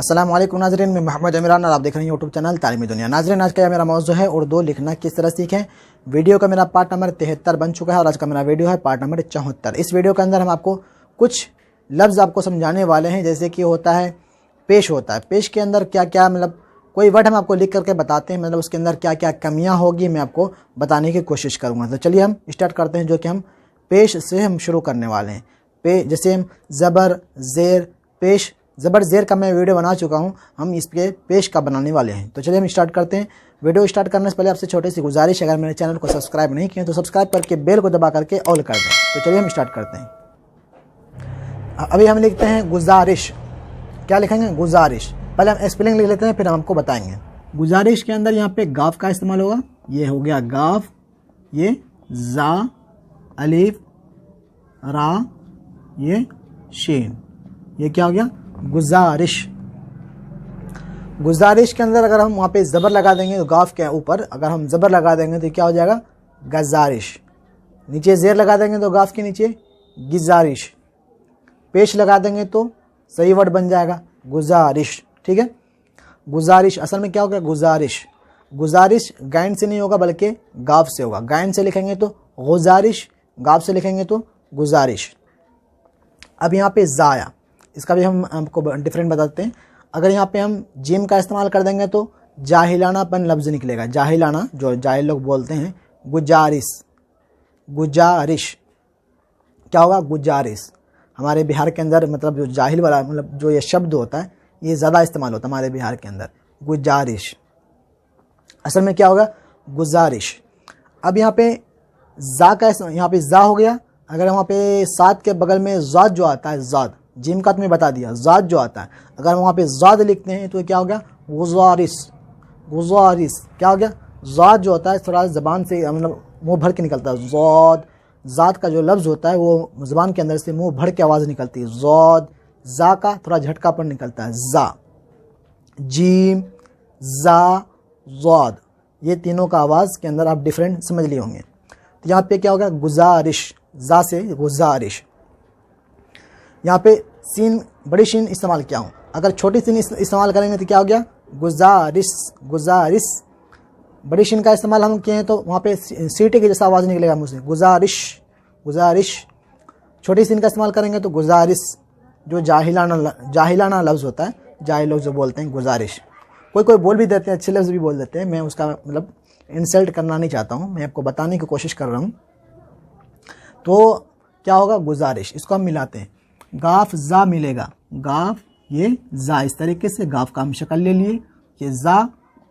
अस्सलामु अलैकुम नाज़रीन, मैं मोहम्मद इमरान और आप देख रहे हैं यूट्यूब चैनल तालीमी दुनिया। नाज़रीन, आज का मेरा मौजू है उर्दू लिखना किस तरह सीखें। वीडियो का मेरा पार्ट नंबर 73 बन चुका है और आज का मेरा वीडियो है पार्ट नंबर 74। इस वीडियो के अंदर हम आपको कुछ लफ्ज़ आपको समझाने वाले हैं, जैसे कि होता है पेश। होता है पेश के अंदर क्या क्या, मतलब कोई वर्ड हम आपको लिख करके बताते हैं, मतलब उसके अंदर क्या क्या कमियाँ होगी मैं आपको बताने की कोशिश करूँगा। तो चलिए हम स्टार्ट करते हैं, जो कि हम पेश से हम शुरू करने वाले हैं। जैसे हम ज़बर ज़ेर पेश, ज़बर ज़ेर का मैं वीडियो बना चुका हूँ, हम इस पे पेश का बनाने वाले हैं। तो चलिए हम स्टार्ट करते हैं। वीडियो स्टार्ट करने से पहले आपसे छोटी सी गुजारिश, अगर मेरे चैनल को सब्सक्राइब नहीं किए तो सब्सक्राइब करके बेल को दबा करके ऑल कर दें। तो चलिए हम स्टार्ट करते हैं। अभी हम लिखते हैं गुजारिश। क्या लिखेंगे? गुजारिश। पहले हम स्पेलिंग लिख लेते हैं, फिर हम आपको बताएंगे। गुजारिश के अंदर यहाँ पे गाफ का इस्तेमाल होगा। ये हो गया गाफ, ये जा, अलिफ, रा, ये शीन, ये क्या हो गया? गुजारिश। गुजारिश के अंदर अगर हम वहाँ पे ज़बर लगा देंगे तो गाफ के ऊपर अगर हम ज़बर लगा देंगे तो क्या हो जाएगा? गजारिश। नीचे ज़ेर लगा देंगे तो गाफ के नीचे गिजारिश। पेश लगा देंगे तो सही वर्ड बन जाएगा गुजारिश। ठीक है, गुजारिश असल में क्या होगा? गुजारिश। गुजारिश गाइन से नहीं होगा बल्कि गाफ से होगा। गाइन से लिखेंगे तो गुजारिश, गाफ से लिखेंगे तो गुजारिश। अब यहाँ पे ज़ाया, इसका भी हम आपको डिफरेंट बताते हैं। अगर यहाँ पे हम जिम का इस्तेमाल कर देंगे तो जाहिलानापन लफ्ज़ निकलेगा। जाहिलाना, जो जाहिल लोग बोलते हैं। गुजारिश, गुजारिश क्या होगा? गुजारिश। हमारे बिहार के अंदर मतलब जो जाहिल वाला, मतलब जो ये शब्द होता है, ये ज़्यादा इस्तेमाल होता है हमारे बिहार के अंदर। गुजारिश असल में क्या होगा? गुजारिश। अब यहाँ पे जा का, यहाँ पे जा हो गया। अगर वहाँ पे सात के बगल में ज़ाद जो आता है, ज़ाद, जिम का तुम्हें बता दिया, ज़ाद जो आता है, अगर वहाँ पे ज़ाद लिखते हैं तो क्या हो गया? गुजारिश। गुजारिश क्या हो गया? ज़ाद जो होता है थोड़ा ज़बान से, मतलब मुँह भर के निकलता है। ज़ाद, ज़ाद का जो लफ्ज़ होता है वो ज़बान के अंदर से मुँह भर के आवाज़ निकलती है। ज़ाद, जा का थोड़ा झटकापन निकलता है। जा, जीम, जा, ज़ाद, ये तीनों का आवाज़ के अंदर आप डिफरेंट समझ लिए होंगे। तो यहाँ पे क्या होगा? गुजारिश, जा से गुजारिश। यहाँ पे सीन, बड़ी शीन इस्तेमाल किया हूँ। अगर छोटी सीन इस्तेमाल करेंगे तो क्या हो गया? गुजारिश। गुजारिश। बड़ी शीन का इस्तेमाल हम किए हैं तो वहाँ पे सीटी की जैसा आवाज़ निकलेगा मुँह से, गुजारिश, गुजारिश। छोटी सीन का इस्तेमाल करेंगे तो गुजारिश, जो जाहिलाना लफ्ज़ होता है, जाहिल लोग जो बोलते हैं गुजारिश। कोई कोई बोल भी देते हैं, अच्छे लफ्ज़ भी बोल देते हैं। मैं उसका मतलब इंसल्ट करना नहीं चाहता हूँ, मैं आपको बताने की कोशिश कर रहा हूँ। तो क्या होगा? गुजारिश। इसको हम मिलाते हैं, गाफ जा मिलेगा। गाफ, ये जा, इस तरीके से गाफ का हम शक्ल ले लिए। ये जा,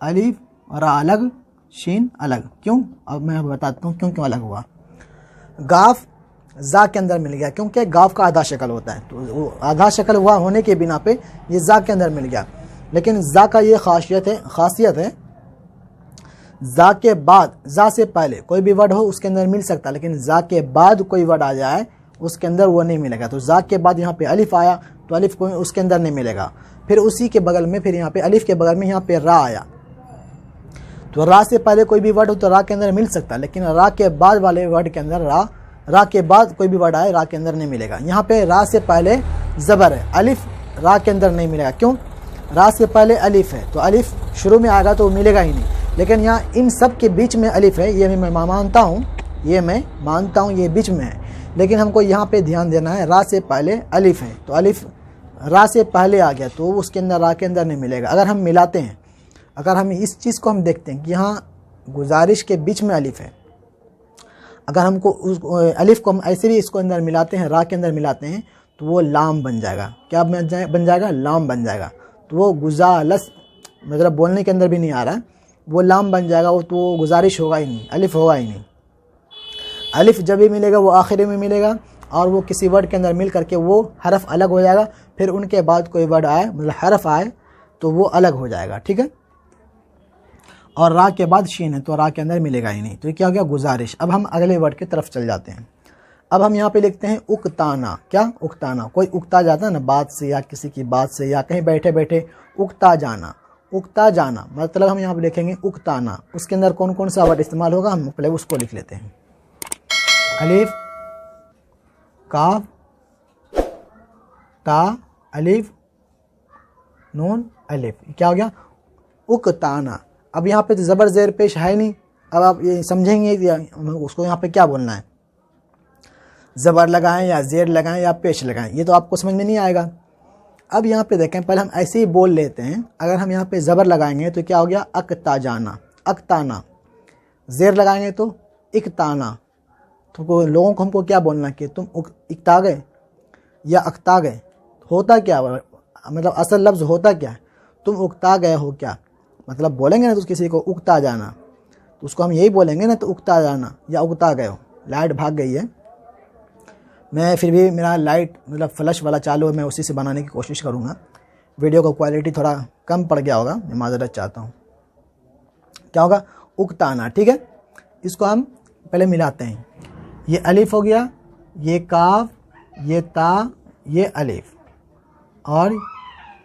अलिफ, रा अलग, शीन अलग। क्यों? अब मैं बताता हूँ क्यों अलग हुआ। गाफ जा के अंदर मिल गया क्योंकि गाफ का आधा शक्ल होता है, तो वो आधा शक्ल हुआ होने के बिना पे ये जा के अंदर मिल गया। लेकिन जा का ये खासियत है, जा के बाद, जा से पहले कोई भी वर्ड हो उसके अंदर मिल सकता है, लेकिन जा के बाद कोई वर्ड आ जाए उसके अंदर वो नहीं मिलेगा। तो जा के बाद यहाँ पे अलिफ आया तो अलिफ को उसके अंदर नहीं मिलेगा। फिर उसी के बगल में, फिर यहाँ पे अलिफ के बगल में यहाँ पे रा आया, तो रा से पहले कोई भी वर्ड हो तो रा के अंदर मिल सकता है, लेकिन रा के बाद वाले वर्ड के अंदर रा के बाद कोई भी वर्ड आए रा के अंदर नहीं मिलेगा। यहाँ पे रा से पहले ज़बर है, अलिफ रा के अंदर नहीं मिलेगा। क्यों? रा से पहले अलिफ है तो अलिफ शुरू में आएगा तो मिलेगा ही नहीं। लेकिन यहाँ इन सब के बीच में अलिफ है, ये मैं मानता हूँ, ये बीच में है। लेकिन हमको यहाँ पे ध्यान देना है, रा से पहले अलिफ है तो अलिफ रा से पहले आ गया तो उसके अंदर रा के अंदर नहीं मिलेगा। अगर हम मिलाते हैं, अगर हम इस चीज़ को हम देखते हैं कि यहाँ गुजारिश के बीच में अलिफ है, अगर हमको उस अलिफ को हम ऐसे भी इसको अंदर मिलाते हैं, रा के अंदर मिलाते हैं, तो वो लाम बन जाएगा। क्या बन जाएगा? लाम बन जाएगा। तो वो गुजालस, मतलब बोलने के अंदर भी नहीं आ रहा है, वो लाम बन जाएगा। वो तो गुजारिश होगा ही नहीं, अलिफ होगा ही नहीं। अलिफ जब भी मिलेगा वो आखिरी में मिलेगा और वो किसी वर्ड के अंदर मिल करके वो हरफ अलग हो जाएगा। फिर उनके बाद कोई वर्ड आए, मतलब हरफ आए, तो वो अलग हो जाएगा। ठीक है, और रा के बाद शीन है तो रा के अंदर मिलेगा ही नहीं। तो ये क्या हो गया? गुजारिश। अब हम अगले वर्ड की तरफ चल जाते हैं। अब हम यहाँ पे लिखते हैं उकताना। क्या? उकताना। कोई उकता जाता है ना बात से, या किसी की बात से, या कहीं बैठे बैठे उकता जाना। उकता जाना मतलब हम यहाँ पे लिखेंगे उकताना। उसके अंदर कौन कौन सा वर्ड इस्तेमाल होगा, हम पहले उसको लिख लेते हैं। अलिफ, काफ, ता, अलिफ, नून अलिफ, क्या हो गया उक्ताना। अब यहाँ पे तो ज़बर ज़ेर पेश है नहीं, अब आप ये समझेंगे उसको यहाँ पे क्या बोलना है, ज़बर लगाएं या ज़ेर लगाएं या पेश लगाएं, ये तो आपको समझ में नहीं आएगा। अब यहाँ पे देखें, पहले हम ऐसे ही बोल लेते हैं। अगर हम यहाँ पे ज़बर लगाएंगे तो क्या हो गया अक्ता जाना, अक्ताना। ज़ेर लगाएंगे तो इक्ताना। तो लोगों को हमको क्या बोलना कि तुम इक्ता गए या अक्ता गए, होता क्या, मतलब असल लफ्ज़ होता क्या है, तुम उक्ता गए हो क्या, मतलब बोलेंगे ना तो किसी को उक्ता जाना, तो उसको हम यही बोलेंगे ना, तो उक्ता जाना या उक्ता गए हो। लाइट भाग गई है, मैं फिर भी मेरा लाइट मतलब फ्लश वाला चालू है, मैं उसी से बनाने की कोशिश करूँगा। वीडियो का क्वालिटी थोड़ा कम पड़ गया होगा, मैं माज़रत चाहता हूँ। क्या होगा उक्ताना, ठीक है। इसको हम पहले मिलाते हैं, ये अलिफ हो गया, ये काफ, ये ता, ये अलिफ, और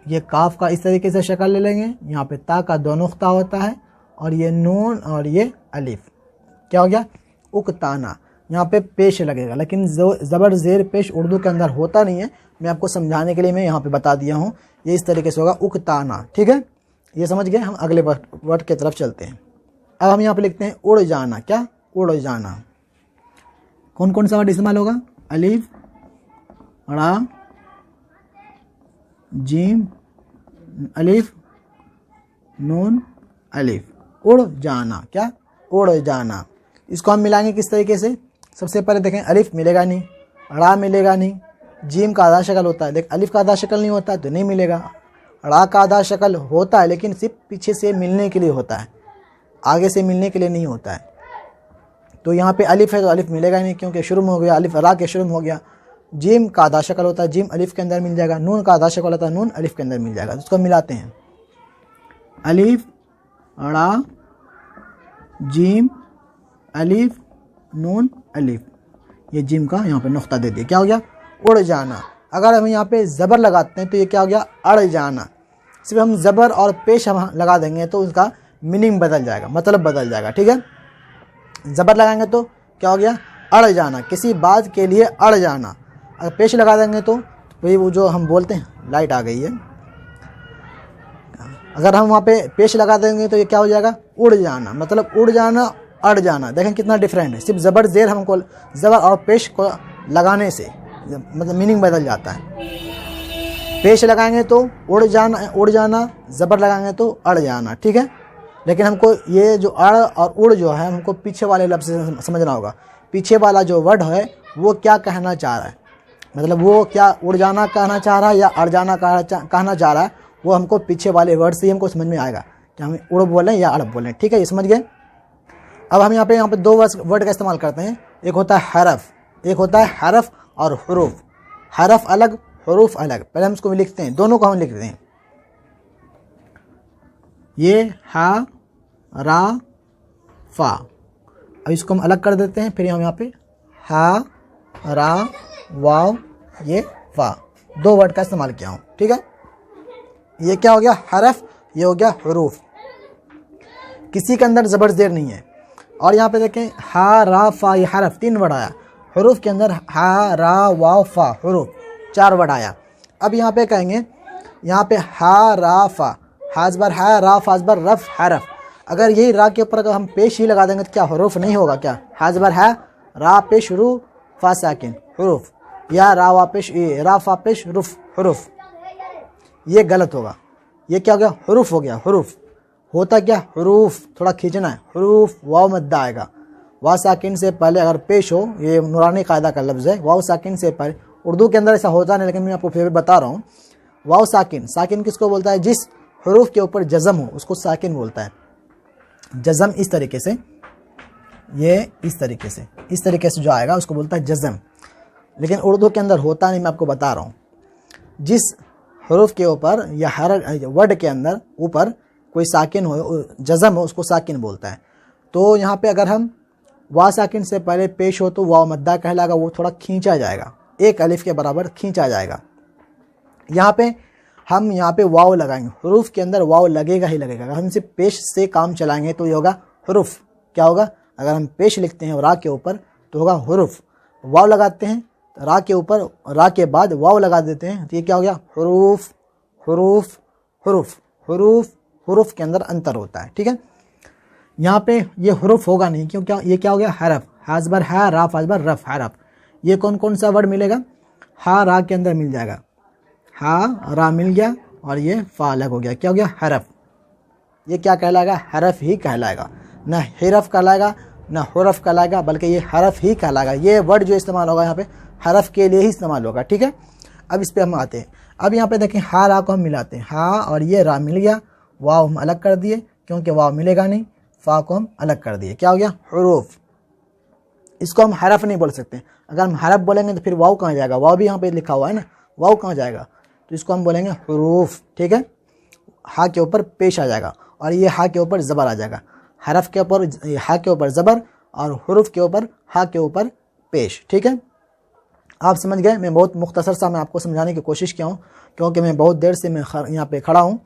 ये काफ का इस तरीके से शक्ल ले लेंगे। यहाँ पे ता का दो नुक्ता होता है, और ये नून और ये अलिफ, क्या हो गया उक्ताना। यहाँ पे पेश लगेगा, लेकिन ज़बर ज़ेर पेश उर्दू के अंदर होता नहीं है, मैं आपको समझाने के लिए मैं यहाँ पे बता दिया हूँ। ये इस तरीके से होगा उक्ताना, ठीक है, ये समझ गए। हम अगले वर्ड की तरफ चलते हैं। अब हम यहाँ पे लिखते हैं उड़ जाना, क्या उड़ जाना। कौन कौन सा वर्ड इस्तेमाल होगा, अलिफ, रा, जीम, अलिफ, नून, अलिफ, उड़ जाना, क्या उड़ जाना। इसको हम मिलाएंगे किस तरीके से, सबसे पहले देखें अलिफ मिलेगा नहीं, रा मिलेगा नहीं, जीम का आधा शक्ल होता है लेकिन अलिफ का आधा शक्ल नहीं होता है तो नहीं मिलेगा। रा का आधा शक्ल होता है लेकिन सिर्फ पीछे से मिलने के लिए होता है, आगे से मिलने के लिए नहीं होता है। तो यहाँ पे अलिफ है तो अलिफ मिलेगा नहीं क्योंकि शुरू में हो गया, अलिफ रा के शुरू में हो गया। जीम का आधा शक्ल होता है, जीम अलिफ के अंदर मिल जाएगा। नून का आधा शक्ल होता है, नून अलिफ के अंदर मिल जाएगा। तो उसको मिलाते हैं, अलिफ, रा, जीम, अलिफ, नून, अलिफ, ये जीम का यहाँ पे नुक्ता दे दिया, क्या हो गया उड़ जाना। अगर हम यहाँ पे ज़बर लगाते हैं तो ये क्या हो गया अड़ जाना। सिर्फ हम ज़बर और पेश हम लगा देंगे तो उसका मीनिंग बदल जाएगा, मतलब बदल जाएगा, ठीक है। ज़बर लगाएंगे तो क्या हो गया अड़ जाना, किसी बात के लिए अड़ जाना। अगर पेश लगा देंगे तो वही वो जो हम बोलते हैं, लाइट आ गई है, अगर हम वहाँ पे पेश लगा देंगे तो ये क्या हो जाएगा उड़ जाना, मतलब उड़ जाना, अड़ जाना। देखें कितना डिफरेंट है, सिर्फ ज़बर ज़ेर हमको ज़बर और पेश को लगाने से मतलब मीनिंग बदल जाता है। पेश लगाएंगे तो उड़ जाना, ज़बर लगाएंगे तो अड़ जाना, ठीक है। लेकिन हमको ये जो अड़ और उड़ जो है हमको पीछे वाले लफ्ज़ से समझना होगा, पीछे वाला जो वर्ड है वो क्या कहना चाह रहा है, मतलब वो क्या उड़ जाना कहना चाह रहा है या अड़ जाना कहना चाह रहा है, वो हमको पीछे वाले वर्ड से ही हमको समझ में आएगा कि हम उड़ बोलें या अड़ बोलें, ठीक है, ये समझ गए। अब हम यहाँ पे दो वर्ड का इस्तेमाल करते हैं, एक होता है हरफ, एक होता है हरफ और हुरूफ। हरफ अलग, हुरूफ अलग। पहले हम इसको लिखते हैं, दोनों को हम लिखते हैं, ये हा, रा, फा। अब इसको हम अलग कर देते हैं, फिर हम यहाँ पे हा, रा, वाव, ये फा, दो वर्ड का इस्तेमाल किया हूँ, ठीक है। ये क्या हो गया हरफ, ये हो गया हुरूफ, किसी के अंदर ज़बर ज़ेर नहीं है। और यहाँ पे देखें हा, रा, फा, ये हरफ, तीन वर्ड आया। हुरूफ के अंदर हा, रा, वाव, फा, हुरूफ, चार वर्ड आया। अब यहाँ पे कहेंगे, यहाँ पे हा, रा, फा, हाजबर है, रा, फाजबर, रफ, हरफ। अगर यही रा के ऊपर अगर हम पेश ही लगा देंगे तो क्या हुरूफ नहीं होगा क्या, हाजबर है, रा पेश रू, फा साकिन, हुरूफ, या रा वा पेश, रा फा पेश रुफ, हुरूफ, ये गलत होगा। ये क्या हो गया हुरूफ हो गया। हुरूफ होता क्या हुरूफ, थोड़ा खींचना है, हुरूफ वाव मद्दा आएगा। वाव साकिन से पहले अगर पेश हो, ये नूरानी कायदा का लफ्ज़ है, वाव साकिन से पहले, उर्दू के अंदर ऐसा होता नहीं लेकिन मैं आपको फिर बता रहा हूँ। वाव साकिन, साकिन किसको बोलता है, जिस हुरूफ के ऊपर जज़म हो उसको साकिन बोलता है। जज़म इस तरीके से, ये इस तरीके से जो आएगा उसको बोलता है जज़म, लेकिन उर्दू के अंदर होता नहीं, मैं आपको बता रहा हूँ। जिस हुरूफ के ऊपर या हर वर्ड के अंदर ऊपर कोई साकिन हो, जज़म हो, उसको साकिन बोलता है। तो यहाँ पे अगर हम वाव साकिन से पहले पेश हो तो वाव मद्दा कहलाएगा, वो थोड़ा खींचा जाएगा, एक अलिफ के बराबर खींचा जाएगा। यहाँ पे हम यहाँ पे वाव लगाएंगे, हुरूफ के अंदर वाव लगेगा ही लगेगा। अगर हम सिर्फ पेश से काम चलाएंगे तो ये होगा हुरूफ, क्या होगा, अगर हम पेश लिखते हैं रा के ऊपर तो होगा हुरूफ। वाव लगाते हैं रा के ऊपर, रा के बाद वाव लगा देते हैं तो ये क्या हो गया हुरूफ, हुरूफ, हुरूफ, हुरूफ, हुरूफ के अंदर अंतर होता है, ठीक है। यहाँ पे ये हुरूफ होगा नहीं, क्यों, क्या ये क्या हो गया, हरफ, हाजबर है, रा फाजबर रफ, हरफ। ये कौन कौन सा वर्ड मिलेगा, हा रा के अंदर मिल जाएगा, हा रा मिल गया और ये फा अलग हो गया, क्या हो गया, हरफ। ये क्या कहलाएगा, हरफ ही कहलाएगा, ना हिरफ कहलाएगा ना हुरफ कहलाएगा, बल्कि ये हरफ ही कहलाएगा। ये वर्ड जो इस्तेमाल होगा यहाँ पे हरफ के लिए ही इस्तेमाल होगा, ठीक है। अब इस पे हम आते हैं। अब यहाँ पे देखें, हा रा को हम मिलाते हैं, हा और ये रा मिल गया, वाव हम अलग कर दिए क्योंकि वाव मिलेगा नहीं, फा को हम अलग कर दिए, क्या हो गया, हुरूफ। इसको हम हरफ नहीं बोल सकते। अगर हम हरफ बोलेंगे तो फिर वाव कहाँ जाएगा, वाव भी यहाँ पे लिखा हुआ है ना, वाव कहाँ जाएगा, तो इसको हम बोलेंगे हुरूफ, ठीक है। हा के ऊपर पेश आ जाएगा और ये हा के ऊपर ज़बर आ जाएगा। हरफ के ऊपर हा के ऊपर ज़बर और हुरूफ के ऊपर हा के ऊपर पेश, ठीक है। आप समझ गए। मैं बहुत मुख्तसर सा मैं आपको समझाने की कोशिश किया हूँ, क्योंकि मैं बहुत देर से मैं यहाँ पे खड़ा हूँ।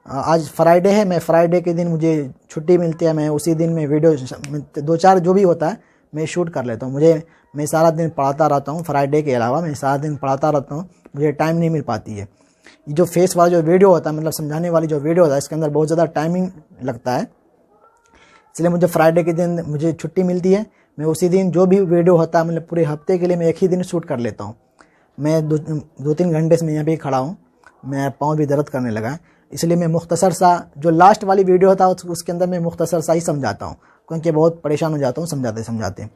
आज फ्राइडे है, मैं फ्राइडे के दिन मुझे छुट्टी मिलती है, मैं उसी दिन में वीडियो 2-4 जो भी होता है मैं शूट कर लेता हूँ। मैं सारा दिन पढ़ाता रहता हूँ, फ्राइडे के अलावा मैं सारा दिन पढ़ाता रहता हूँ, मुझे टाइम नहीं मिल पाती है। ये जो फेस वाला जो वीडियो होता है, मतलब समझाने वाली जो वीडियो होता है, इसके अंदर बहुत ज़्यादा टाइमिंग लगता है, इसलिए मुझे फ्राइडे के दिन मुझे छुट्टी मिलती है। मैं उसी दिन जो भी वीडियो होता है, मतलब पूरे हफ्ते के लिए मैं एक ही दिन शूट कर लेता हूँ। मैं 2-3 घंटे से मैं यहाँ पे खड़ा हूँ, मैं पाँव भी दर्द करने लगा है, इसलिए मैं मुख्तसर सा जो लास्ट वाली वीडियो होता है उसके अंदर मैं मुख्तसर सा ही समझाता हूँ, क्योंकि बहुत परेशान हो जाता हूँ समझाते समझाते।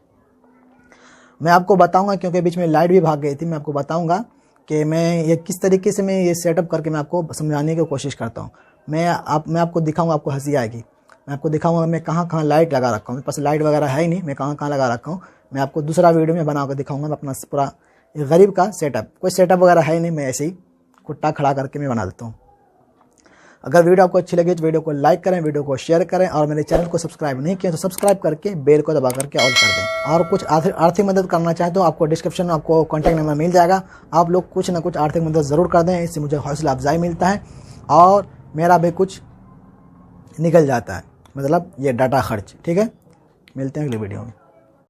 मैं आपको बताऊँगा, क्योंकि बीच में लाइट भी भाग गई थी, मैं आपको बताऊँगा कि मैं ये किस तरीके से मैं ये सेटअप करके मैं आपको समझाने की कोशिश करता हूँ। मैं आपको दिखाऊँगा, आपको हंसी आएगी। मैं आपको दिखाऊंगा मैं कहाँ कहाँ लाइट लगा रखा हूँ, मेरे पास लाइट वगैरह है ही नहीं, मैं कहाँ कहाँ लगा रखा हूँ। मैं आपको दूसरा वीडियो में बना कर दिखाऊंगा, मैं अपना पूरा गरीब का सेटअप, कोई सेटअप वगैरह है ही नहीं, मैं ऐसे ही कुट्टा खड़ा करके मैं बना देता हूँ। अगर वीडियो आपको अच्छी लगी तो वीडियो को लाइक करें, वीडियो को शेयर करें, और मेरे चैनल को सब्सक्राइब नहीं किया तो सब्सक्राइब करके बेल को दबा करके ऑल कर दें। और कुछ आर्थिक मदद करना चाहें तो आपको डिस्क्रिप्शन में आपको कॉन्टैक्ट नंबर मिल जाएगा, आप लोग कुछ ना कुछ आर्थिक मदद ज़रूर कर दें, इससे मुझे हौसला अफजाई मिलता है और मेरा भी कुछ निकल जाता है, मतलब ये डाटा खर्च, ठीक है। मिलते हैं अगली वीडियो में।